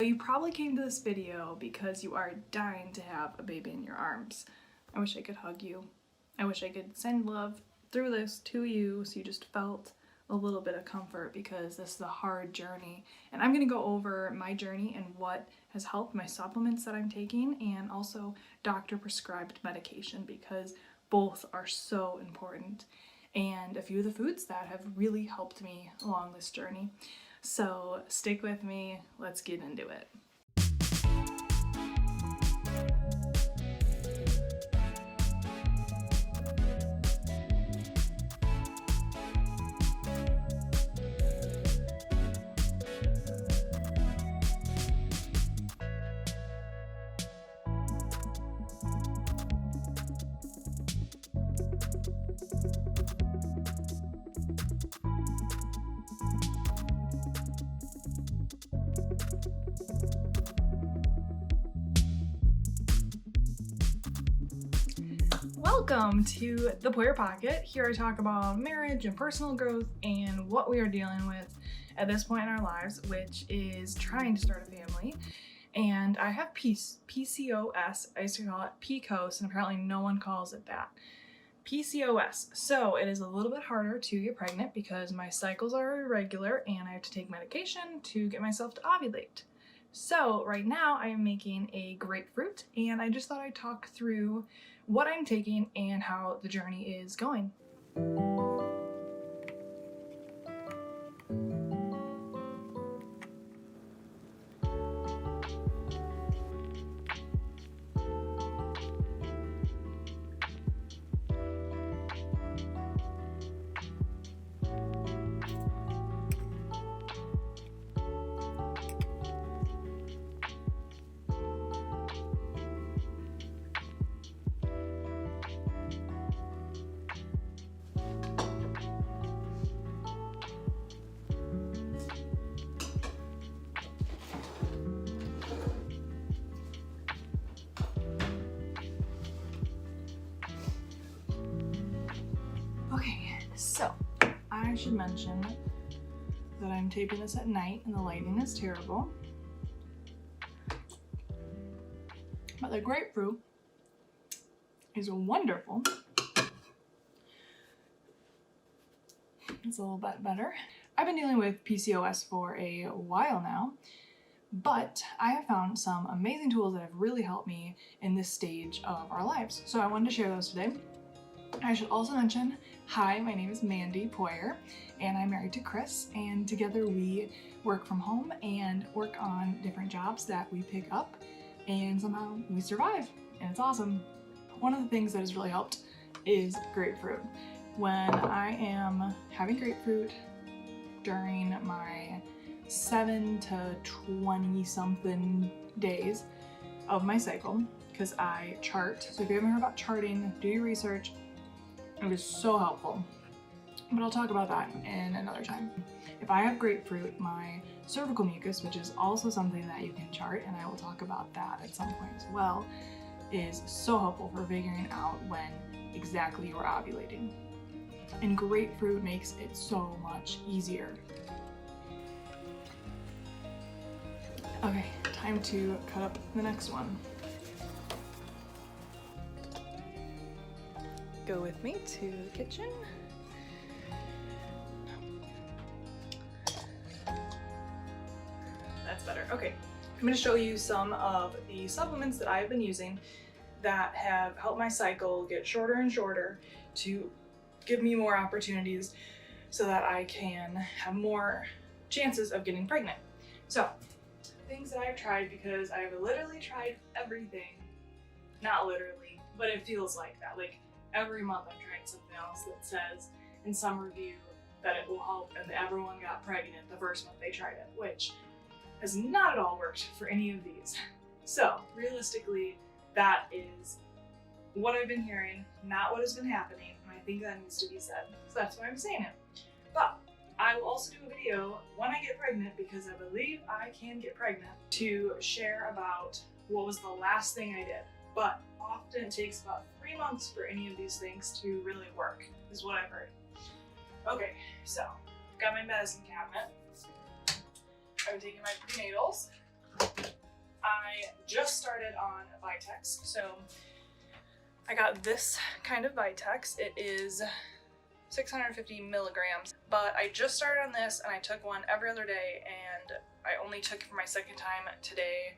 You probably came to this video because you are dying to have a baby in your arms. I wish I could hug you. I wish I could send love through this to you so you just felt a little bit of comfort, because this is a hard journey. And I'm going to go over my journey and what has helped, my supplements that I'm taking, and also doctor prescribed medication, because both are so important. And a few of the foods that have really helped me along this journey. So stick with me, let's get into it. Welcome to the Poirier Pocket. Here I talk about marriage and personal growth and what we are dealing with at this point in our lives, which is trying to start a family. And I have PCOS, I used to call it PCOS, and apparently no one calls it that. PCOS. So it is a little bit harder to get pregnant because my cycles are irregular and I have to take medication to get myself to ovulate. So right now I am making a grapefruit, and I just thought I'd talk through what I'm taking and how the journey is going. Okay, so I should mention that I'm taping this at night and the lighting is terrible. But the grapefruit is wonderful. It's a little bit better. I've been dealing with PCOS for a while now, but I have found some amazing tools that have really helped me in this stage of our lives. So I wanted to share those today. I should also mention, hi, my name is Mandy Poirier, and I'm married to Chris, and together we work from home and work on different jobs that we pick up, and somehow we survive, and it's awesome. One of the things that has really helped is grapefruit. When I am having grapefruit during my 7 to 20 something days of my cycle, because I chart, so if you haven't heard about charting, do your research. It is so helpful, but I'll talk about that in another time. If I have grapefruit, my cervical mucus, which is also something that you can chart, and I will talk about that at some point as well, is so helpful for figuring out when exactly you're ovulating. And grapefruit makes it so much easier. Okay, time to cut up the next one. Go with me to the kitchen. That's better. Okay, I'm going to show you some of the supplements that I've been using that have helped my cycle get shorter and shorter to give me more opportunities so that I can have more chances of getting pregnant. So, things that I've tried, because I've literally tried everything. Not literally, but it feels like that. Like, every month I'm trying something else that says in some review that it will help, and everyone got pregnant the first month they tried it, which has not at all worked for any of these. So realistically, that is what I've been hearing, not what has been happening, and I think that needs to be said. So that's why I'm saying it. But I will also do a video when I get pregnant, because I believe I can get pregnant, to share about what was the last thing I did. But often it takes about 3 months for any of these things to really work, is what I've heard. Okay, so got my medicine cabinet. I've been taking my prenatals. just started on Vitex. So I got this kind of Vitex. It is 650 milligrams, but I just started on this and I took one every other day, and I only took it for my second time today.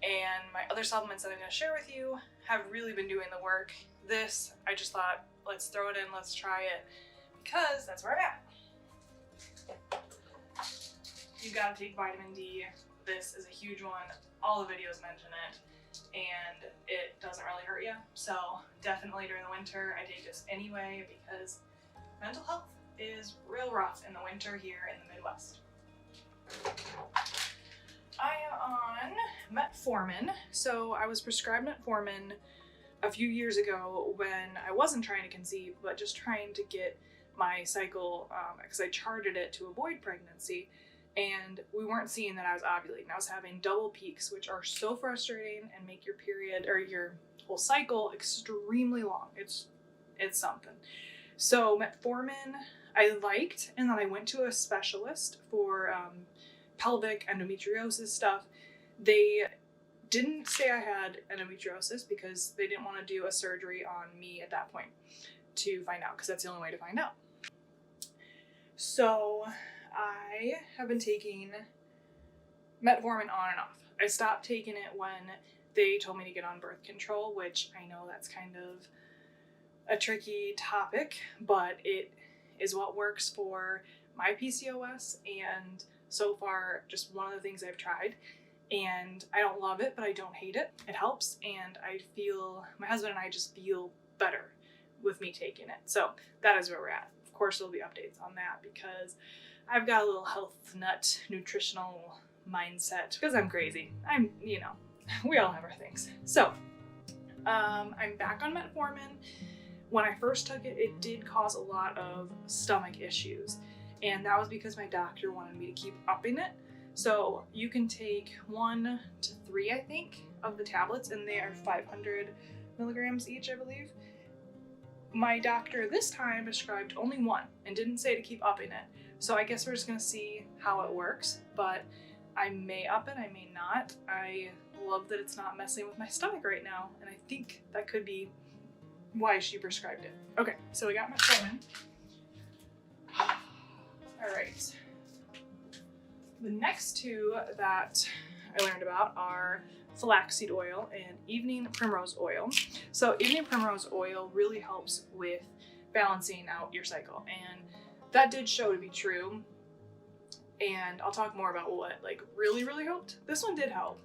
And my other supplements that I'm going to share with you have really been doing the work. This, I just thought, let's throw it in, let's try it, because that's where I'm at. You gotta take vitamin D. This is a huge one. All the videos mention it, and it doesn't really hurt you. So definitely during the winter, I take this anyway because mental health is real rough in the winter here in the Midwest. I am on Metformin. So I was prescribed Metformin a few years ago when I wasn't trying to conceive, but just trying to get my cycle, because I charted it to avoid pregnancy, and we weren't seeing that I was ovulating. I was having double peaks, which are so frustrating and make your period or your whole cycle extremely long. It's something. So Metformin I liked, and then I went to a specialist for pelvic endometriosis stuff. They didn't say I had endometriosis because they didn't want to do a surgery on me at that point to find out, because that's the only way to find out. So I have been taking Metformin on and off. I stopped taking it when they told me to get on birth control, which I know that's kind of a tricky topic, but it is what works for my PCOS, and so far just one of the things I've tried. And I don't love it, but I don't hate it. It helps, and I feel, my husband and I just feel better with me taking it. So that is where we're at. Of course, there'll be updates on that because I've got a little health nut, nutritional mindset because I'm crazy. We all have our things. So I'm back on Metformin. When I first took it, it did cause a lot of stomach issues, and that was because my doctor wanted me to keep upping it. So you can take 1 to 3, I think, of the tablets, and they are 500 milligrams each, I believe. My doctor this time prescribed only 1 and didn't say to keep upping it. So I guess we're just gonna see how it works, but I may up it, I may not. I love that it's not messing with my stomach right now, and I think that could be why she prescribed it. Okay, so we got Metformin. All right. The next two that I learned about are flaxseed oil and evening primrose oil. So evening primrose oil really helps with balancing out your cycle, and that did show to be true. And I'll talk more about what really helped. This one did help,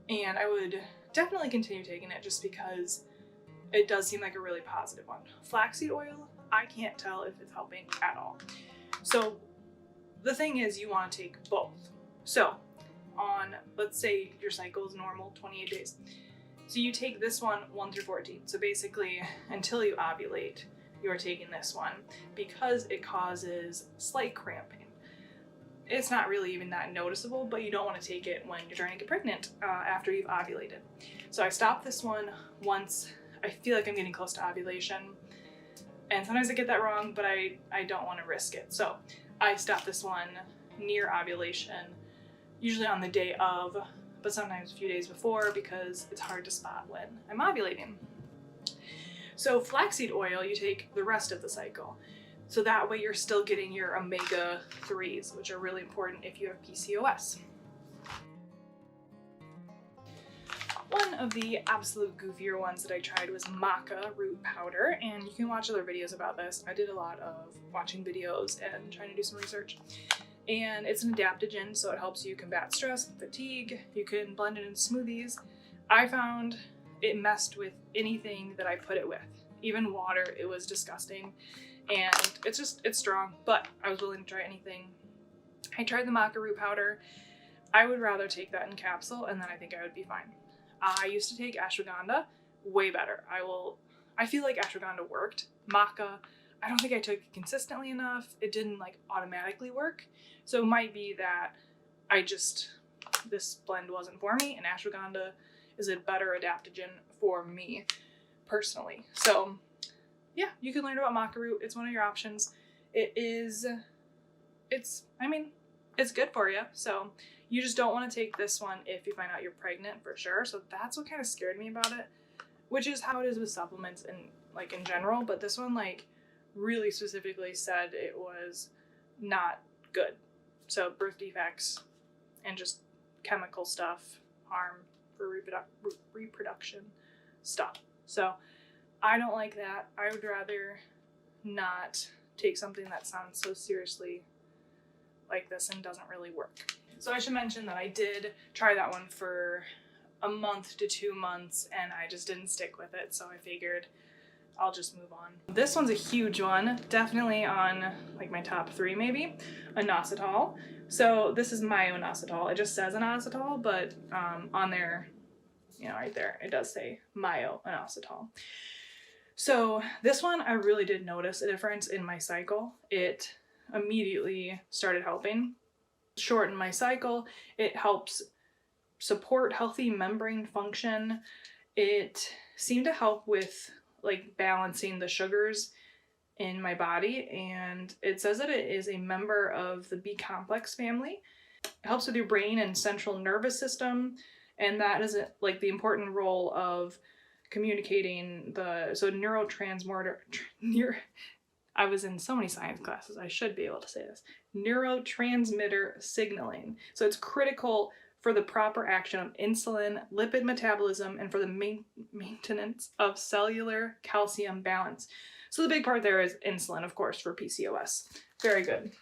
and I would definitely continue taking it just because it does seem like a really positive one. Flaxseed oil, I can't tell if it's helping at all. So the thing is, you want to take both. So on, let's say your cycle is normal, 28 days. So you take this one 1 through 14. So basically, until you ovulate, you're taking this one because it causes slight cramping. It's not really even that noticeable, but you don't want to take it when you're trying to get pregnant after you've ovulated. So I stopped this one once I feel like I'm getting close to ovulation. And sometimes I get that wrong, but I don't want to risk it. So I stopped this one near ovulation, usually on the day of, but sometimes a few days before because it's hard to spot when I'm ovulating. So flaxseed oil, you take the rest of the cycle. So that way you're still getting your omega-3s, which are really important if you have PCOS. One of the absolute goofier ones that I tried was Maca root powder, and you can watch other videos about this. I did a lot of watching videos and trying to do some research. And it's an adaptogen, so it helps you combat stress and fatigue. You can blend it in smoothies. I found it messed with anything that I put it with. Even water, it was disgusting. And it's strong, but I was willing to try anything. I tried the Maca root powder. I would rather take that in capsule, and then I think I would be fine. I used to take ashwagandha, way better. I feel like ashwagandha worked. Maca, I don't think I took it consistently enough. It didn't automatically work. So it might be that this blend wasn't for me, and ashwagandha is a better adaptogen for me personally. So yeah, you can learn about maca root. It's one of your options. It's good for you. So You just don't want to take this one if you find out you're pregnant for sure. So that's what kind of scared me about it, which is how it is with supplements and like in general. But this one like really specifically said it was not good. So birth defects and just chemical stuff, harm for reproduction stuff. So I don't like that. I would rather not take something that sounds so seriously like this and doesn't really work. So I should mention that I did try that one for a month to 2 months and I just didn't stick with it. So I figured I'll just move on. This one's a huge one, definitely on like my top 3 maybe, inositol. So this is myo-inositol. It just says inositol, but on there, you know, right there, it does say myo-inositol. So this one, I really did notice a difference in my cycle. It immediately started helping shorten my cycle. It helps support healthy membrane function. It seemed to help with like balancing the sugars in my body, and it says that it is a member of the B complex family. It helps with your brain and central nervous system, and that is like the important role of communicating the neurotransmitter. I was in so many science classes, I should be able to say this. Neurotransmitter signaling. So it's critical for the proper action of insulin, lipid metabolism, and for the maintenance of cellular calcium balance. So the big part there is insulin, of course, for PCOS. Very good.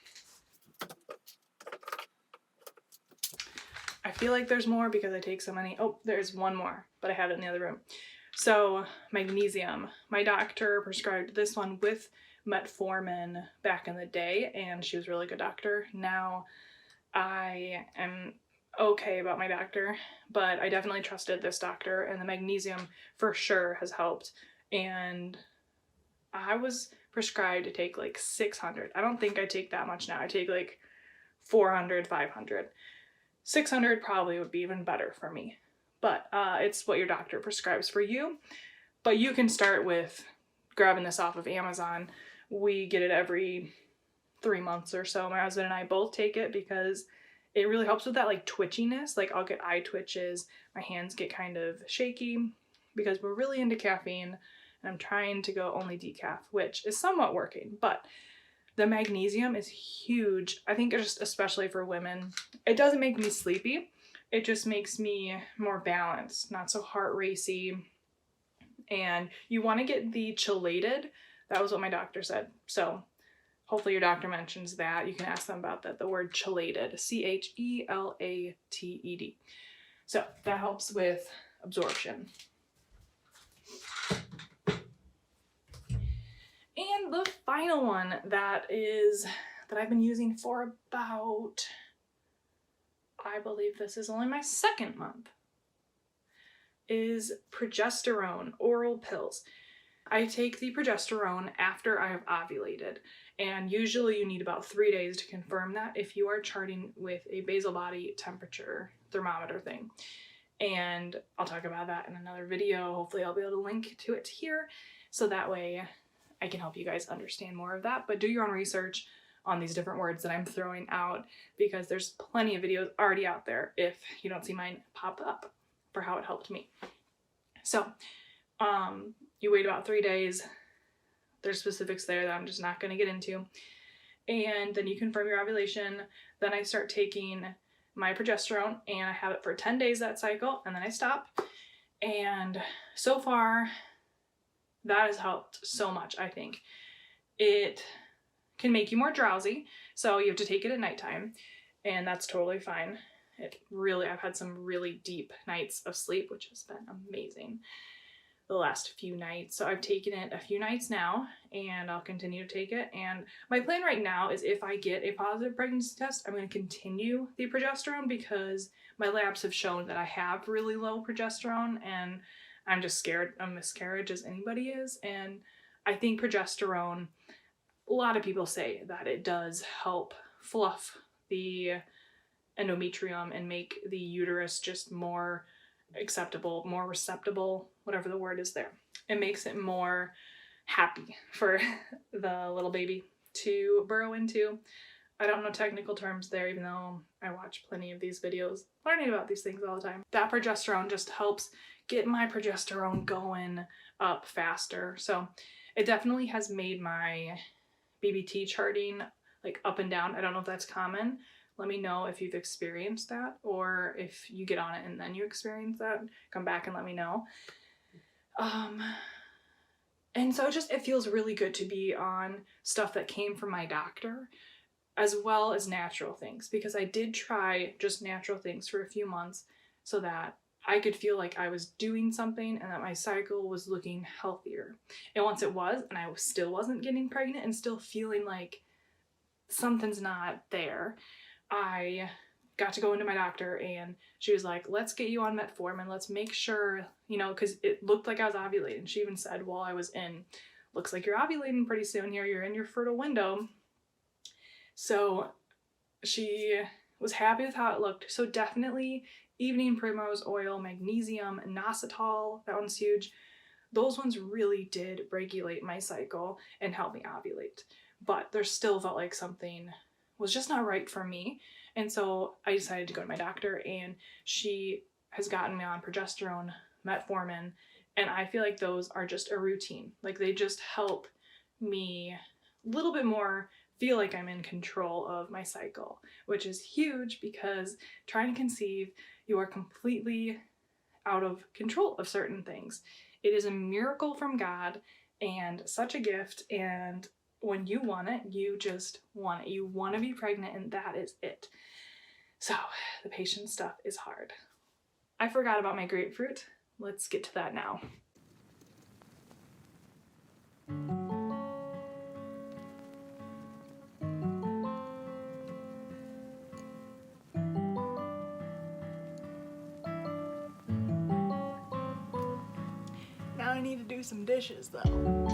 I feel like there's more because I take so many. Oh, there's one more, but I have it in the other room. So magnesium. My doctor prescribed this one with Metformin back in the day, and she was a really good doctor. Now I am okay about my doctor, but I definitely trusted this doctor, and the magnesium for sure has helped. And I was prescribed to take like 600. I don't think I take that much now. I take like 400, 500. 600 probably would be even better for me, but it's what your doctor prescribes for you. But you can start with grabbing this off of Amazon. We get it every 3 months or so. My husband and I both take it because it really helps with that like twitchiness. Like I'll get eye twitches, my hands get kind of shaky because we're really into caffeine, and I'm trying to go only decaf, which is somewhat working. But the magnesium is huge. I think just especially for women. It doesn't make me sleepy. It just makes me more balanced, not so heart racy. And you want to get the chelated. That was what my doctor said. So hopefully your doctor mentions that. You can ask them about that. The word chelated, CHELATED. So that helps with absorption. And the final one that I've been using for about, I believe this is only my 2nd month, is progesterone oral pills. I take the progesterone after I have ovulated, and usually you need about 3 days to confirm that if you are charting with a basal body temperature thermometer thing. And I'll talk about that in another video. Hopefully I'll be able to link to it here, so that way I can help you guys understand more of that. But do your own research on these different words that I'm throwing out, because there's plenty of videos already out there if you don't see mine pop up for how it helped me. So you wait about 3 days. There's specifics there that I'm just not going to get into. And then you confirm your ovulation. Then I start taking my progesterone, and I have it for 10 days that cycle, and then I stop. And so far, that has helped so much, I think. It can make you more drowsy, so you have to take it at nighttime, and that's totally fine. I've had some really deep nights of sleep, which has been amazing the last few nights. So I've taken it a few nights now, and I'll continue to take it. And my plan right now is if I get a positive pregnancy test, I'm going to continue the progesterone, because my labs have shown that I have really low progesterone, and I'm just scared of miscarriage as anybody is. And I think progesterone, a lot of people say that it does help fluff the endometrium and make the uterus just more acceptable, more receptible, whatever the word is there. It makes it more happy for the little baby to burrow into. I don't know technical terms there, even though I watch plenty of these videos learning about these things all the time. That progesterone just helps get my progesterone going up faster. So it definitely has made my BBT charting like up and down. I don't know if that's common. Let me know if you've experienced that, or if you get on it and then you experience that. Come back and let me know. And so it feels really good to be on stuff that came from my doctor, as well as natural things, because I did try just natural things for a few months so that I could feel like I was doing something and that my cycle was looking healthier. And once it was, and I still wasn't getting pregnant and still feeling like something's not there, I got to go into my doctor and she was like, let's get you on Metformin. Let's make sure, you know, because it looked like I was ovulating. She even said while I was in, looks like you're ovulating pretty soon here. You're in your fertile window. So she was happy with how it looked. So definitely evening primrose oil, magnesium, inositol, that one's huge. Those ones really did regulate my cycle and help me ovulate. But there still felt like something was just not right for me. And so I decided to go to my doctor, and she has gotten me on progesterone, metformin, and I feel like those are just a routine. Like they just help me a little bit more feel like I'm in control of my cycle, which is huge because trying to conceive, you are completely out of control of certain things. It is a miracle from God and such a gift, and when you want it, you just want it. You want to be pregnant, and that is it. So the patient stuff is hard. I forgot about my grapefruit. Let's get to that now. Now I need to do some dishes though.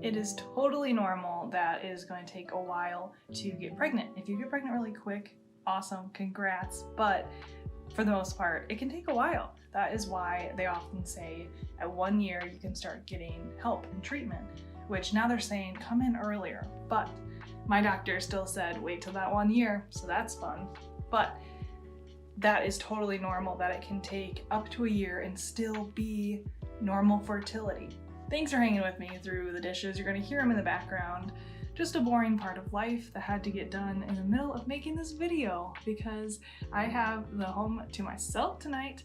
It is totally normal that it is going to take a while to get pregnant. If you get pregnant really quick, awesome, congrats, but for the most part, it can take a while. That is why they often say at 1 year you can start getting help and treatment, which now they're saying come in earlier, but my doctor still said wait till that 1 year, so that's fun. But that is totally normal, that it can take up to a year and still be normal fertility. Thanks for hanging with me through the dishes. You're going to hear them in the background. Just a boring part of life that had to get done in the middle of making this video because I have the home to myself tonight,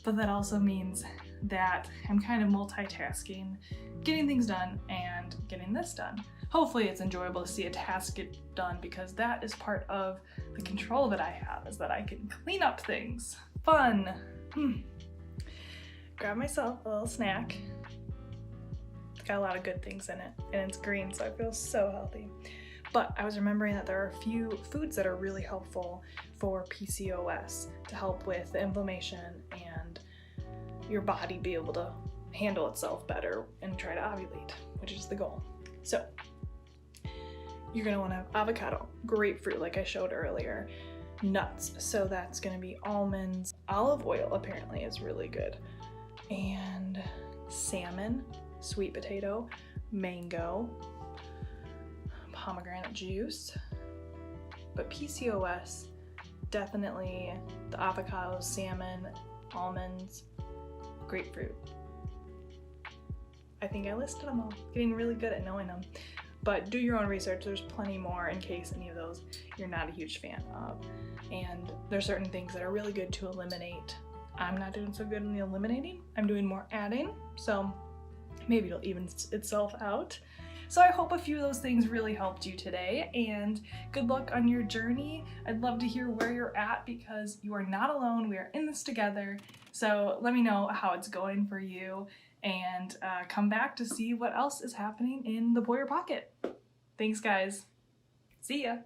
but that also means that I'm kind of multitasking, getting things done and getting this done. Hopefully it's enjoyable to see a task get done because that is part of the control that I have, is that I can clean up things. Fun. Grab myself a little snack. Got a lot of good things in it, and it's green, so I feel so healthy. But I was remembering that there are a few foods that are really helpful for PCOS to help with the inflammation and your body be able to handle itself better and try to ovulate, which is the goal. So you're gonna want to have avocado, grapefruit like I showed earlier, nuts, so that's gonna be almonds, olive oil apparently is really good, and salmon, sweet potato, mango, pomegranate juice. But PCOS, definitely the avocado, salmon, almonds, grapefruit. I think I listed them all. Getting really good at knowing them. but do your own research. There's plenty more in case any of those you're not a huge fan of. And there's certain things that are really good to eliminate. I'm not doing so good in the eliminating. I'm doing more adding, so maybe it'll even itself out. So I hope a few of those things really helped you today, and good luck on your journey. I'd love to hear where you're at because you are not alone. We are in this together. So let me know how it's going for you, and come back to see what else is happening in the Poirier pocket. Thanks, guys. See ya.